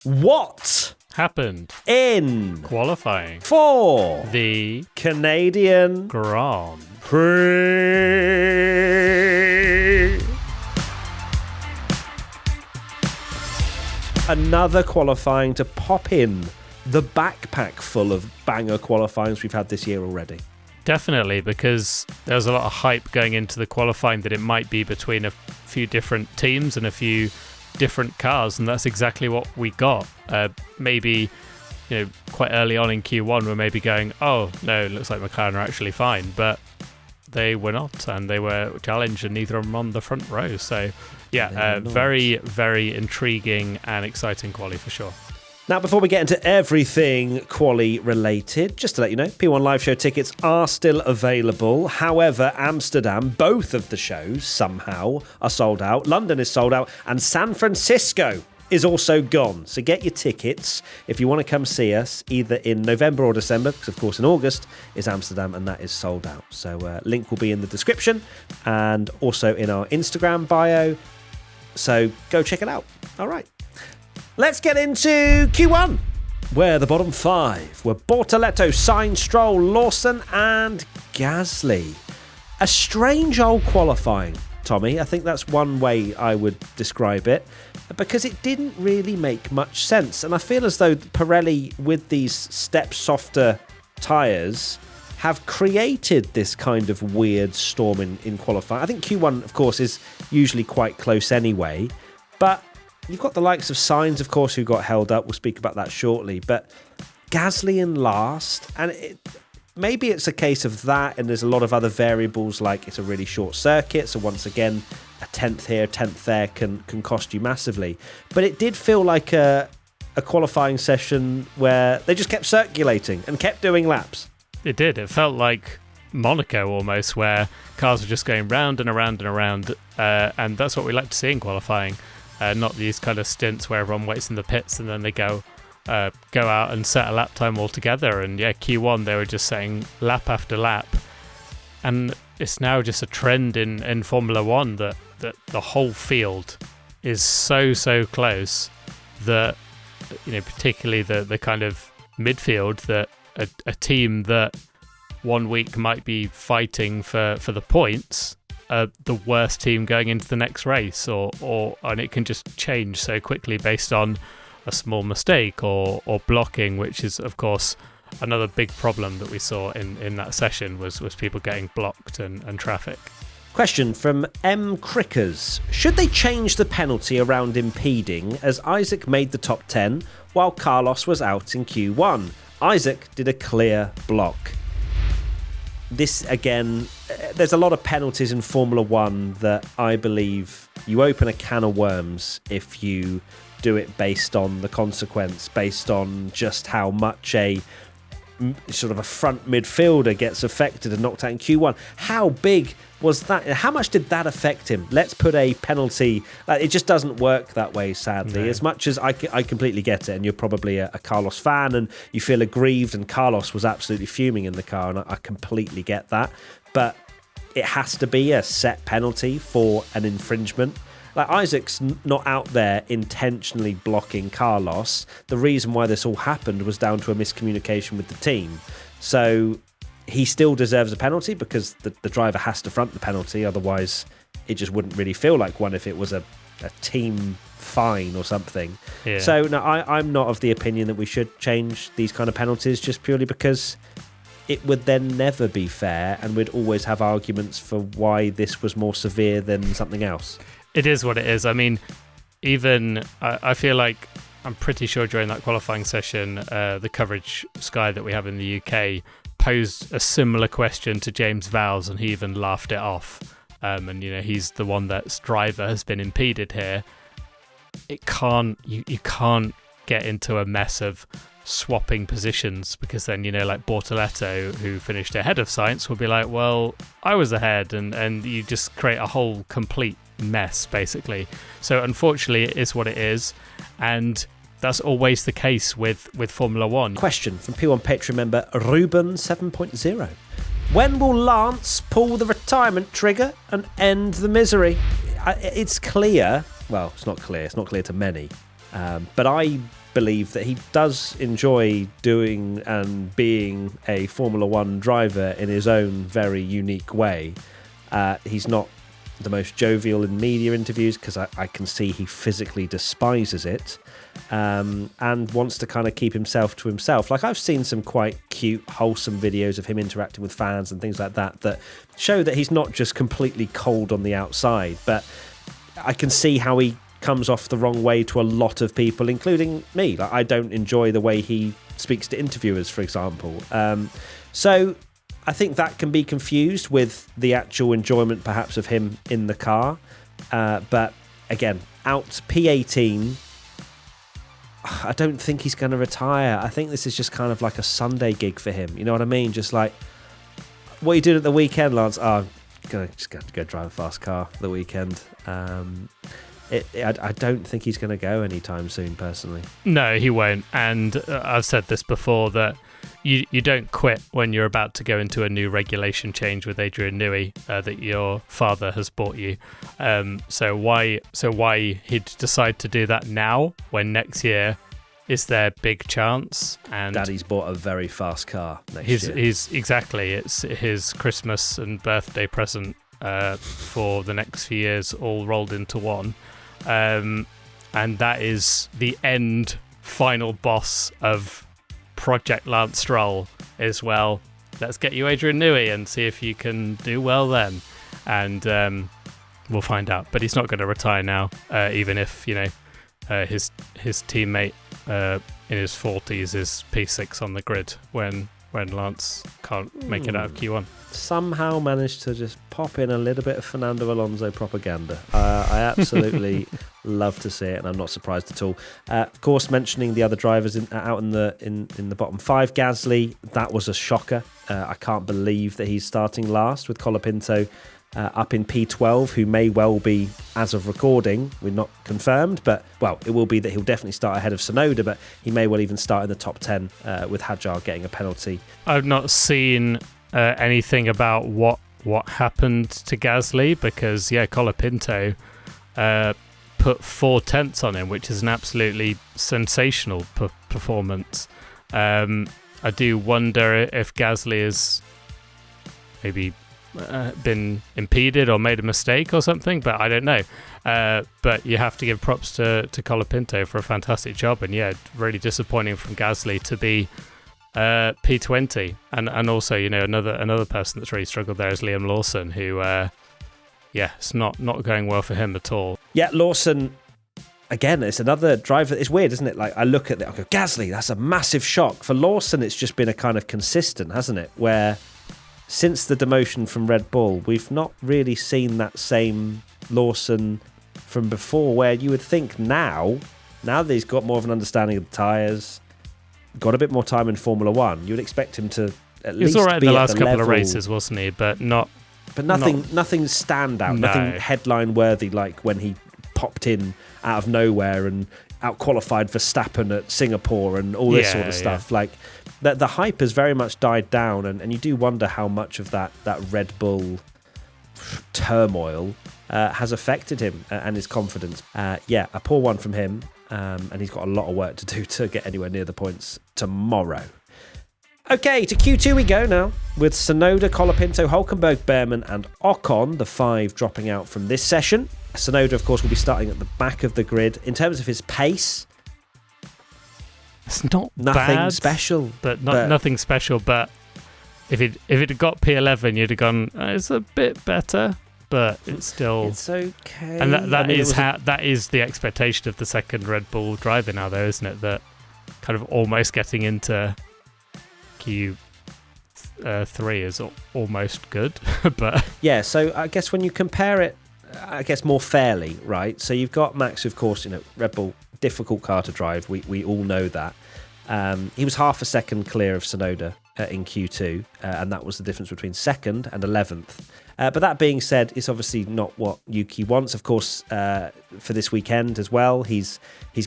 What happened in qualifying for the Canadian Grand Prix? Another qualifying to pop in the backpack full of banger qualifyings we've had this year already. Definitely, because there was a lot of hype going into the qualifying that it might be between a few different teams and a few different cars, and that's exactly what we got. Maybe, quite early on in Q1, we're maybe going, oh, no, it looks like McLaren are actually fine, but they were not, and they were challenged, and neither of them on the front row. So, yeah, very, very intriguing and exciting quali for sure. Now, before we get into everything quali related, just to let you know, P1 Live Show tickets are still available. However, Amsterdam, both of the shows somehow are sold out. London is sold out, and San Francisco is also gone. So get your tickets if you want to come see us either in November or December, because of course in August is Amsterdam and that is sold out. So link will be in the description and also in our Instagram bio. So go check it out. All right. Let's get into Q1, where the bottom five were Bortoleto, Sainz, Stroll, Lawson and Gasly. A strange old qualifying, Tommy. I think that's one way I would describe it, because it didn't really make much sense. And I feel as though Pirelli, with these step softer tyres, have created this kind of weird storm in qualifying. I think Q1, of course, is usually quite close anyway, but you've got the likes of Sainz, of course, who got held up. We'll speak about that shortly. But Gasly in last, and maybe it's a case of that, and there's a lot of other variables, like it's a really short circuit, so once again, a 10th here, 10th there can cost you massively. But it did feel like a qualifying session where they just kept circulating and kept doing laps. It did. It felt like Monaco almost, where cars were just going round and around and around, and that's what we like to see in qualifying. Not these kind of stints where everyone waits in the pits and then they go out and set a lap time altogether. And yeah, Q1 they were just saying lap after lap, and it's now just a trend in Formula One that the whole field is so close that particularly the kind of midfield, that a team that 1 week might be fighting for the points, the worst team going into the next race, and it can just change so quickly based on a small mistake or blocking, which is of course another big problem that we saw in that session was people getting blocked and traffic. Question from M. Crickers. Should they change the penalty around impeding, as Isaac made the top 10 while Carlos was out in Q1? Isaac did a clear block. This, again, there's a lot of penalties in Formula One that I believe you open a can of worms if you do it based on the consequence, based on just how much a sort of a front midfielder gets affected and knocked out in Q1. How big was that? How much did that affect him? Let's put a penalty. It just doesn't work that way, sadly. No. As much as I completely get it, and you're probably a Carlos fan and you feel aggrieved, and Carlos was absolutely fuming in the car, and I completely get that. But it has to be a set penalty for an infringement. Like, Isaac's not out there intentionally blocking Carlos. The reason why this all happened was down to a miscommunication with the team. So he still deserves a penalty because the driver has to front the penalty. Otherwise, it just wouldn't really feel like one if it was a team fine or something. Yeah. So no, I'm not of the opinion that we should change these kind of penalties, just purely because it would then never be fair, and we'd always have arguments for why this was more severe than something else. It is what it is. I mean, even I feel like I'm pretty sure during that qualifying session, the coverage Sky that we have in the UK posed a similar question to James Vowles, and he even laughed it off. And he's the one that's driver has been impeded here. It can't you can't get into a mess of swapping positions, because then like Bortoleto, who finished ahead of Sainz, will be like, well, I was ahead, and you just create a whole complete mess basically. So unfortunately it is what it is, and that's always the case with Formula One. Question from P1 Patreon member Ruben 7.0. When will Lance pull the retirement trigger and end the misery? It's clear. Well, it's not clear. It's not clear to many. But I believe that he does enjoy doing and being a Formula One driver in his own very unique way. He's not the most jovial in media interviews because I can see he physically despises it, and wants to kind of keep himself to himself. Like, I've seen some quite cute, wholesome videos of him interacting with fans and things like that show that he's not just completely cold on the outside, but I can see how he comes off the wrong way to a lot of people, including me. Like, I don't enjoy the way he speaks to interviewers, for example. So I think that can be confused with the actual enjoyment, perhaps, of him in the car. But again, out P18, I don't think he's going to retire. I think this is just kind of like a Sunday gig for him. You know what I mean? Just like, what are you doing at the weekend, Lance? Oh, I'm just going to go drive a fast car for the weekend. I don't think he's going to go anytime soon, personally. No, he won't. And I've said this before, that you don't quit when you're about to go into a new regulation change with Adrian Newey that your father has bought you. So why he'd decide to do that now when next year is their big chance? And Daddy's bought a very fast car next year. It's his Christmas and birthday present for the next few years, all rolled into one. And that is the final boss of Project Lance Stroll, is, well, let's get you Adrian Newey and see if you can do well then. And we'll find out. But he's not going to retire now, even if, his teammate in his 40s is P6 on the grid when Lance can't make it out of Q1. Somehow managed to just pop in a little bit of Fernando Alonso propaganda. I absolutely love to see it, and I'm not surprised at all. Of course, mentioning the other drivers out in the bottom five, Gasly, that was a shocker. I can't believe that he's starting last with Colapinto up in P12, who may well be, as of recording, we're not confirmed, but, well, it will be that he'll definitely start ahead of Tsunoda, but he may well even start in the top 10 with Hadjar getting a penalty. I've not seen anything about what happened to Gasly, because, Colapinto put 4/10 on him, which is an absolutely sensational performance. I do wonder if Gasly has maybe been impeded or made a mistake or something, but I don't know. But you have to give props to Colapinto for a fantastic job, and really disappointing from Gasly to be P20, and also another person that's really struggled there is Liam Lawson, who it's not going well for him at all. Lawson, again, it's another driver. It's weird, isn't it? Like, I look at it, I go, Gasly, that's a massive shock. For Lawson, it's just been a kind of consistent, hasn't it, where since the demotion from Red Bull, we've not really seen that same Lawson from before, where you would think now that he's got more of an understanding of the tyres, got a bit more time in Formula One, you would expect him to at least be He was all right in the last couple level of races, wasn't he? But nothing standout, nothing headline worthy, like when he popped in out of nowhere and out-qualified Verstappen at Singapore and all this sort of stuff. Like, the hype has very much died down, and you do wonder how much of that Red Bull turmoil has affected him and his confidence. A poor one from him, and he's got a lot of work to do to get anywhere near the points tomorrow. Okay, to Q2 we go now, with Tsunoda, Colapinto, Hulkenberg, Behrman and Ocon, the 5 dropping out from this session. Tsunoda, of course, will be starting at the back of the grid. In terms of his pace, it's not nothing bad, special. But nothing special. But if it had got P11, you'd have gone, it's a bit better, but it's okay. And that is the expectation of the second Red Bull driver now, though, isn't it? That kind of almost getting into Q3 is almost good. But so I guess when you compare it, more fairly, right? So you've got Max, of course, Red Bull, difficult car to drive. We all know that. He was half a second clear of Tsunoda in Q2, and that was the difference between 2nd and 11th. But that being said, it's obviously not what Yuki wants. Of course, for this weekend as well, he's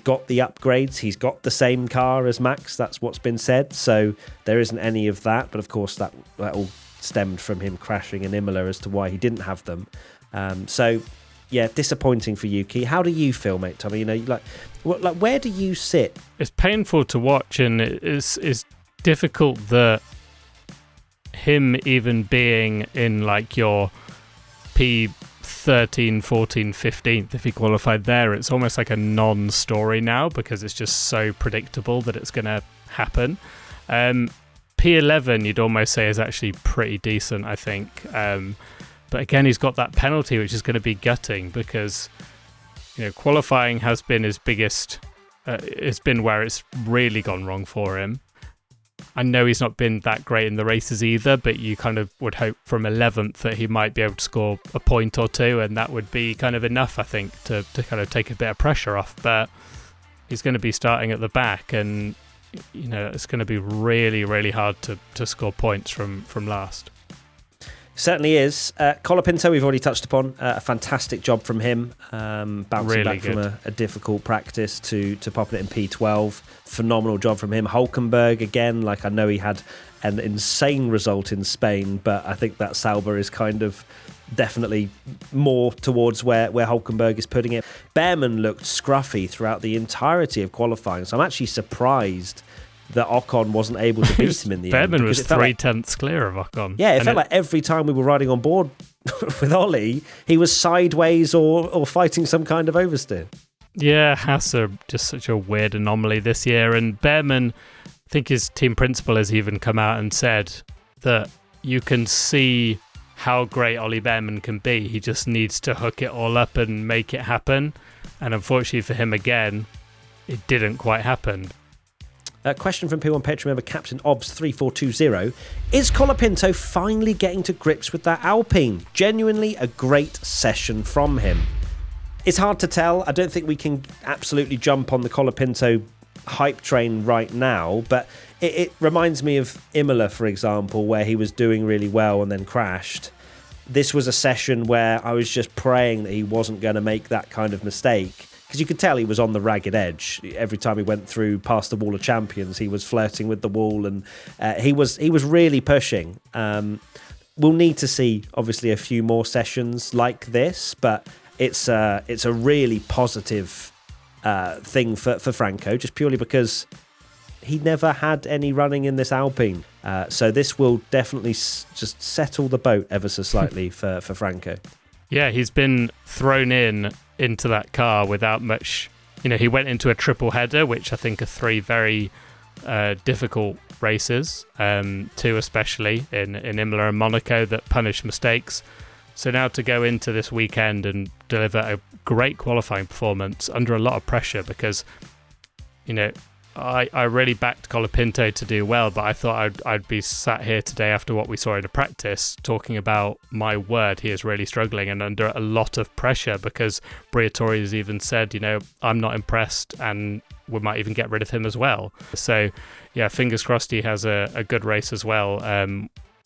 got the upgrades. He's got the same car as Max. That's what's been said. So there isn't any of that. But of course, that all stemmed from him crashing in Imola as to why he didn't have them. yeah, disappointing for Yuki. How do you feel, mate, Tommy? You know, where do you sit? It's painful to watch, and it's difficult that him even being in like your P13, 14, 15th, if he qualified there, it's almost like a non-story now because it's just so predictable that it's going to happen. P11 you'd almost say is actually pretty decent, I think. But again, he's got that penalty, which is going to be gutting because, you know, qualifying has been his biggest. It's been where it's really gone wrong for him. I know he's not been that great in the races either, but you kind of would hope from 11th that he might be able to score a point or two, and that would be kind of enough, I think, to kind of take a bit of pressure off. But he's going to be starting at the back, and you know it's going to be really, really hard to score points from last. Certainly is. Colapinto, we've already touched upon. A fantastic job from him, bouncing really back good. from a difficult practice to popping it in P12. Phenomenal job from him. Hulkenberg, again, like I know he had an insane result in Spain, but I think that Sauber is kind of definitely more towards where Hulkenberg is putting it. Behrman looked scruffy throughout the entirety of qualifying, so I'm actually surprised that Ocon wasn't able to beat him in the end. Behrman was 3/10 clear of Ocon. Yeah, it felt like every time we were riding on board with Ollie, he was sideways or fighting some kind of oversteer. Yeah, Haas are just such a weird anomaly this year. And Behrman, I think his team principal has even come out and said that you can see how great Ollie Behrman can be. He just needs to hook it all up and make it happen. And unfortunately for him again, it didn't quite happen. Question from P1 Patreon member Captain Obs3420. Is Colapinto finally getting to grips with that Alpine? Genuinely a great session from him. It's hard to tell. I don't think we can absolutely jump on the Colapinto hype train right now, but it reminds me of Imola, for example, where he was doing really well and then crashed. This was a session where I was just praying that he wasn't going to make that kind of mistake. Because you could tell he was on the ragged edge. Every time he went through past the wall of champions, he was flirting with the wall, and he was really pushing. We'll need to see, obviously, a few more sessions like this, but it's a really positive thing for Franco, just purely because he never had any running in this Alpine. So this will definitely just settle the boat ever so slightly for Franco. Yeah, he's been thrown into that car without much. You know, he went into a triple header, which I think are three very difficult races, two especially in Imola and Monaco that punish mistakes. So now to go into this weekend and deliver a great qualifying performance under a lot of pressure, because, you know, I really backed Colapinto to do well, but I thought I'd be sat here today after what we saw in the practice talking about, my word, he is really struggling and under a lot of pressure, because Briatore has even said, you know, I'm not impressed and we might even get rid of him as well. So yeah, fingers crossed he has a good race as well,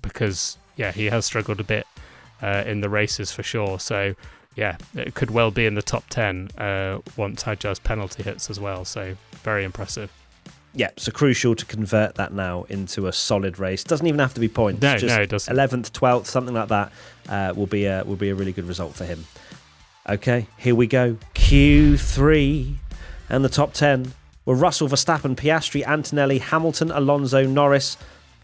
because yeah, he has struggled a bit in the races for sure. So yeah, it could well be in the top 10 once Hadjar's penalty hits as well. So very impressive. Yeah, so crucial to convert that now into a solid race. Doesn't even have to be points. No, it doesn't. 11th, 12th, something like that will be a really good result for him. Okay, here we go. Q3 and the top 10 were Russell, Verstappen, Piastri, Antonelli, Hamilton, Alonso, Norris,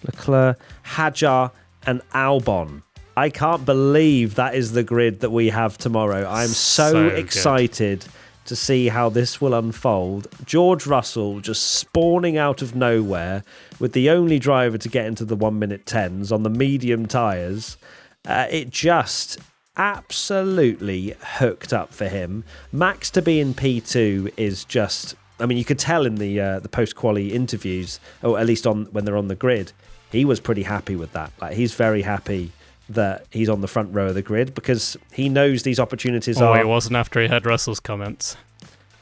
Leclerc, Hadjar and Albon. I can't believe that is the grid that we have tomorrow. I'm so excited to see how this will unfold. George Russell just spawning out of nowhere with the only driver to get into the 1-minute 10s on the medium tyres. It just absolutely hooked up for him. Max to be in P2 is just... I mean, you could tell in the post-quali interviews, or at least when they're on the grid, he was pretty happy with that. Like, he's very happy that he's on the front row of the grid, because he knows these opportunities are... it wasn't after he heard Russell's comments.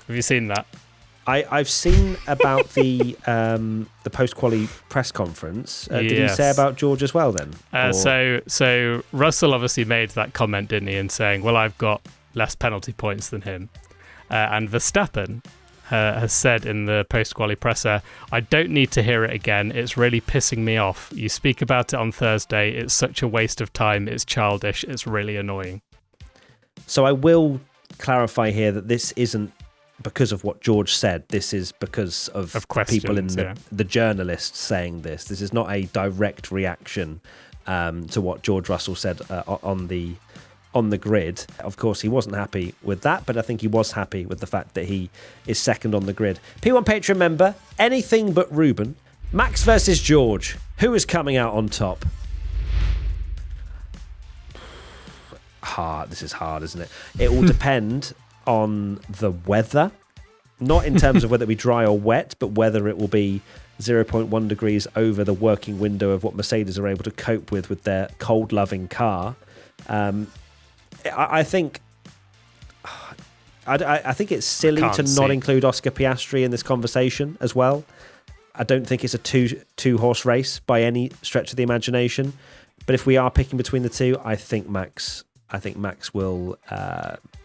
Have you seen that? I've seen about the post-quali press conference. Did he say about George as well then? So Russell obviously made that comment, didn't he, in saying, well, I've got less penalty points than him. And Verstappen has said in the post-quali presser, I don't need to hear it again. It's really pissing me off. You speak about it on Thursday. It's such a waste of time. It's childish. It's really annoying. So I will clarify here that this isn't because of what George said. This is because of people in the journalists saying this. This is not a direct reaction to what George Russell said on the grid. Of course, he wasn't happy with that, but I think he was happy with the fact that he is second on the grid. P1 Patreon member, anything but Ruben. Max versus George. Who is coming out on top? Hard. This is hard, isn't it? It will depend on the weather, not in terms of whether it be dry or wet, but whether it will be 0.1 degrees over the working window of what Mercedes are able to cope with their cold-loving car. I think it's silly to not include Oscar Piastri in this conversation as well. I don't think it's a two-horse race by any stretch of the imagination. But if we are picking between the two, I think Max will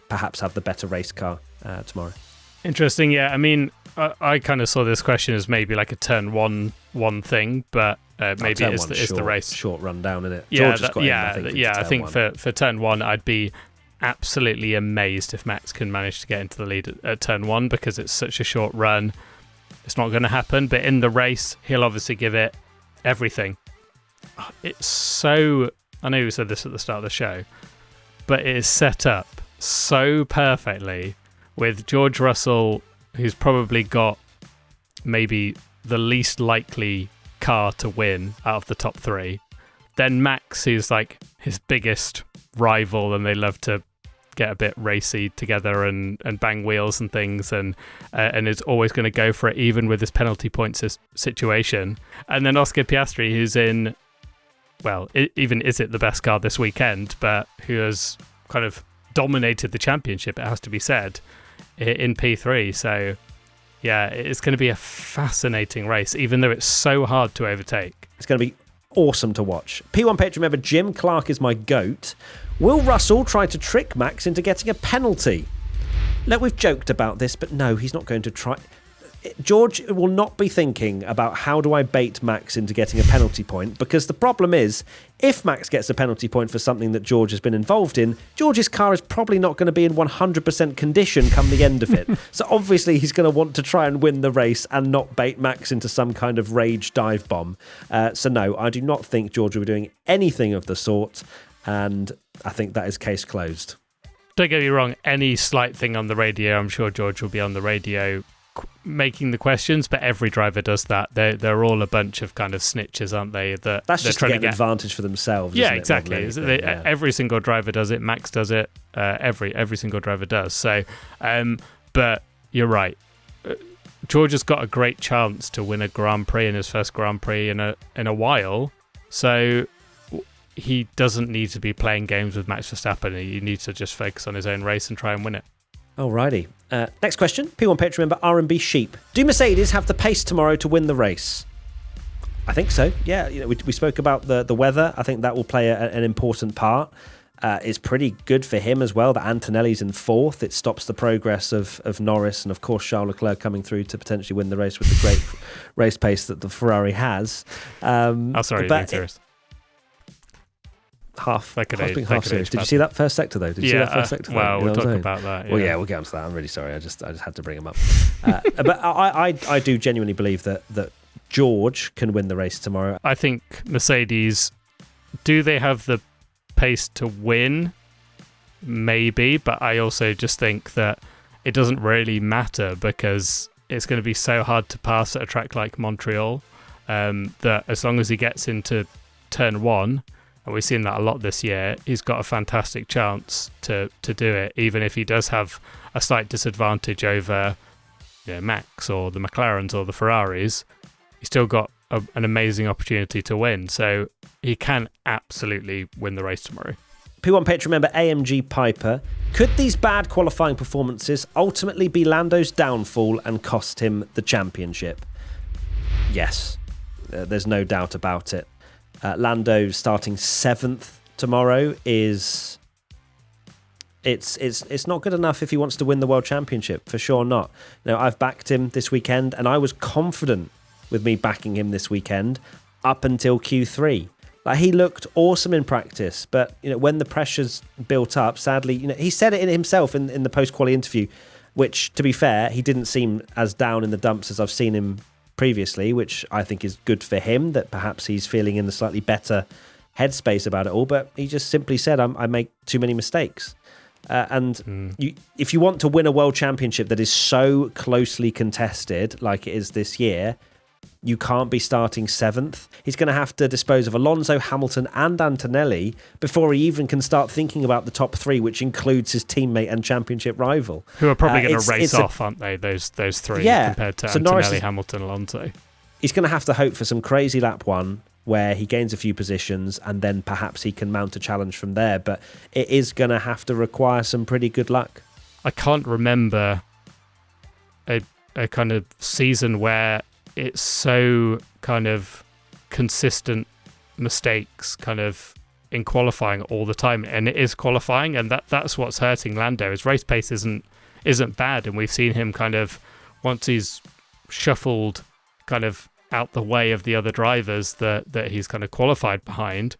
perhaps have the better race car tomorrow. Interesting, yeah. I mean, I kind of saw this question as maybe like a turn one thing, but maybe it's the race. Short rundown, isn't it? Yeah, I think for turn one, I'd be absolutely amazed if Max can manage to get into the lead at turn one, because it's such a short run. It's not going to happen, but in the race, he'll obviously give it everything. It's so... I know we said this at the start of the show, but it is set up so perfectly with George Russell, who's probably got maybe the least likely car to win out of the top three. Then Max, who's like his biggest rival, and they love to get a bit racy together and bang wheels and things, and is always going to go for it, even with his penalty points situation. And then Oscar Piastri, who's in, well, even is it the best car this weekend, but who has kind of dominated the championship, it has to be said, in P3. So yeah, it's going to be a fascinating race, even though it's so hard to overtake. It's going to be awesome to watch. P1 Patreon member Jim Clark is my GOAT. Will Russell try to trick Max into getting a penalty? Look, we've joked about this, but no, he's not going to try. George will not be thinking about how do I bait Max into getting a penalty point, because the problem is, if Max gets a penalty point for something that George has been involved in, George's car is probably not going to be in 100% condition come the end of it. So obviously he's going to want to try and win the race and not bait Max into some kind of rage dive bomb. So no, I do not think George will be doing anything of the sort, and I think that is case closed. Don't get me wrong, any slight thing on the radio, I'm sure George will be on the radio making the questions, but every driver does that. They're all a bunch of kind of snitches, aren't they? That's just trying to get an advantage for themselves. Yeah, exactly. Every single driver does it. Max does it. Every single driver does. So, but you're right. George has got a great chance to win a Grand Prix in his first Grand Prix in a while. So he doesn't need to be playing games with Max Verstappen. He needs to just focus on his own race and try and win it. Alrighty. Next question. P1 Patreon member R&B Sheep. Do Mercedes have the pace tomorrow to win the race? I think so. Yeah, we spoke about the weather. I think that will play an important part. It's pretty good for him as well that Antonelli's in fourth. It stops the progress of Norris and, of course, Charles Leclerc coming through to potentially win the race with the great race pace that the Ferrari has. Sorry, being serious. Half serious. Did you see that first sector though? Did you see that first sector? Well, we'll talk about that. Yeah. Well, yeah, we'll get onto that. I'm really sorry. I just had to bring him up. But I do genuinely believe that George can win the race tomorrow. I think Mercedes, do they have the pace to win? Maybe, but I also just think that it doesn't really matter, because it's going to be so hard to pass at a track like Montreal, that as long as he gets into turn one, and we've seen that a lot this year, he's got a fantastic chance to do it, even if he does have a slight disadvantage over Max or the McLarens or the Ferraris. He's still got an amazing opportunity to win, so he can absolutely win the race tomorrow. P1 Patreon member AMG Piper. Could these bad qualifying performances ultimately be Lando's downfall and cost him the championship? Yes, there's no doubt about it. Lando starting 7th tomorrow it's not good enough if he wants to win the World Championship, for sure not. Now, I've backed him this weekend, and I was confident with me backing him this weekend up until Q3. Like, he looked awesome in practice, but when the pressure's built up, sadly, he said it in himself in the post-quali interview, which, to be fair, he didn't seem as down in the dumps as I've seen him previously, which I think is good for him, that perhaps he's feeling in a slightly better headspace about it all. But he just simply said, I make too many mistakes. If you want to win a world championship that is so closely contested like it is this year, you can't be starting 7th. He's going to have to dispose of Alonso, Hamilton and Antonelli before he even can start thinking about the top 3, which includes his teammate and championship rival. Who are probably going to race off, aren't they, those 3, compared to Antonelli, Hamilton, Alonso. He's going to have to hope for some crazy lap 1 where he gains a few positions and then perhaps he can mount a challenge from there. But it is going to have to require some pretty good luck. I can't remember a kind of season where it's so kind of consistent mistakes kind of in qualifying all the time, and it is qualifying, and that's what's hurting Lando. His race pace isn't bad, and we've seen him kind of, once he's shuffled kind of out the way of the other drivers that he's kind of qualified behind,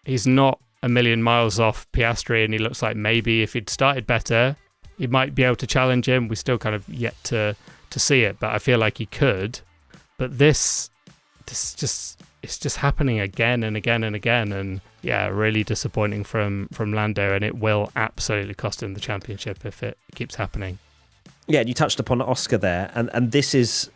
he's not a million miles off Piastri, and he looks like maybe if he'd started better he might be able to challenge him. We still kind of yet to see it, but I feel like he could. But it's just happening again and again and again, and really disappointing from Lando, and it will absolutely cost him the championship if it keeps happening. Yeah, you touched upon Oscar there, and this is,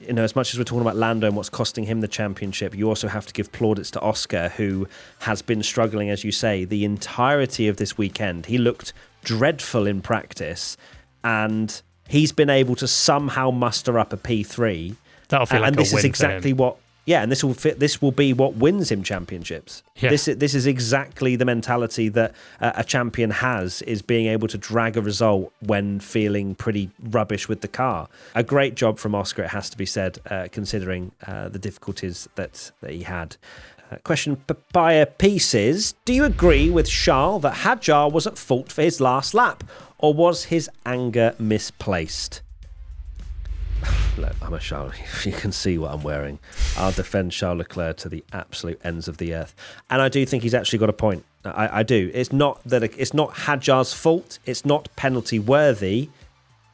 as much as we're talking about Lando and what's costing him the championship, you also have to give plaudits to Oscar, who has been struggling, as you say, the entirety of this weekend. He looked dreadful in practice, and he's been able to somehow muster up a P3. That'll feel like and a this win is exactly what. Yeah, and this will be what wins him championships. Yeah. This is exactly the mentality that a champion has, is being able to drag a result when feeling pretty rubbish with the car. A great job from Oscar, it has to be said, considering the difficulties that he had. Question Papaya Pieces. Do you agree with Charles that Hadjar was at fault for his last lap, or was his anger misplaced? Look, I'm a Charles. You can see what I'm wearing. I'll defend Charles Leclerc to the absolute ends of the earth, and I do think he's actually got a point. I do. It's not Hadjar's fault. It's not penalty worthy,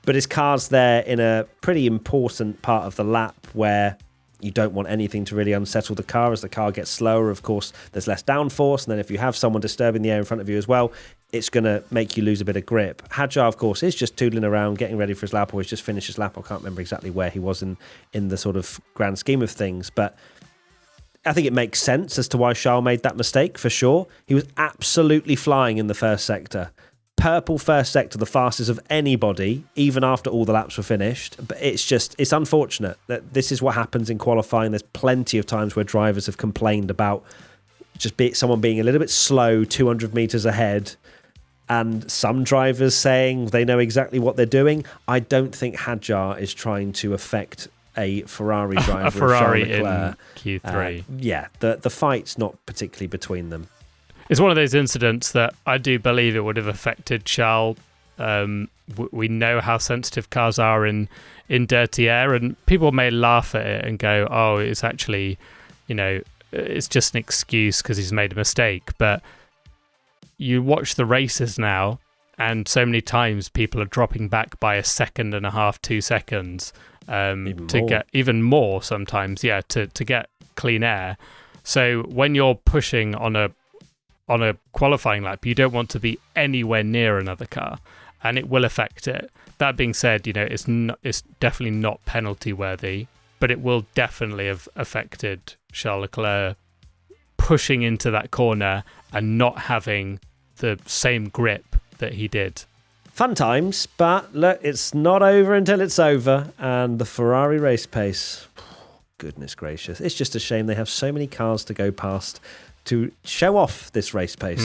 but his car's there in a pretty important part of the lap where you don't want anything to really unsettle the car. As the car gets slower, of course, there's less downforce, and then if you have someone disturbing the air in front of you as well, it's going to make you lose a bit of grip. Hadjar, of course, is just tootling around, getting ready for his lap, or he's just finished his lap. I can't remember exactly where he was in the sort of grand scheme of things, but I think it makes sense as to why Charles made that mistake, for sure. He was absolutely flying in the first sector. Purple first sector, the fastest of anybody, even after all the laps were finished. But it's unfortunate that this is what happens in qualifying. There's plenty of times where drivers have complained about someone being a little bit slow 200 metres ahead, and some drivers saying they know exactly what they're doing. I don't think Hadjar is trying to affect a Ferrari driver. A Ferrari in Q3. The fight's not particularly between them. It's one of those incidents that I do believe it would have affected Charles. We know how sensitive cars are in dirty air, and people may laugh at it and go, oh, it's actually, it's just an excuse because he's made a mistake. But you watch the races now, and so many times people are dropping back by 1.5 seconds, 2 seconds, get even more sometimes, to get clean air. So when you're pushing on a qualifying lap, you don't want to be anywhere near another car, and it will affect it. That being said, it's definitely not penalty worthy, but it will definitely have affected Charles Leclerc pushing into that corner and not having the same grip that he did. Fun times, but look, it's not over until it's over, and the Ferrari race pace, goodness gracious, it's just a shame they have so many cars to go past to show off this race pace.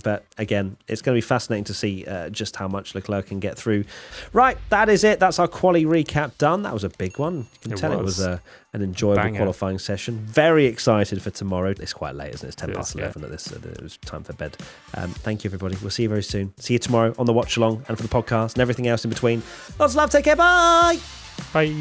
But again, it's going to be fascinating to see just how much Leclerc can get through. Right, that is it. That's our quali recap done. That was a big one. You can tell it was an enjoyable qualifying session. Very excited for tomorrow. It's quite late, isn't it? It's 10 past 11 at this. So it was time for bed. Thank you, everybody. We'll see you very soon. See you tomorrow on the watch along and for the podcast and everything else in between. Lots of love. Take care. Bye. Bye.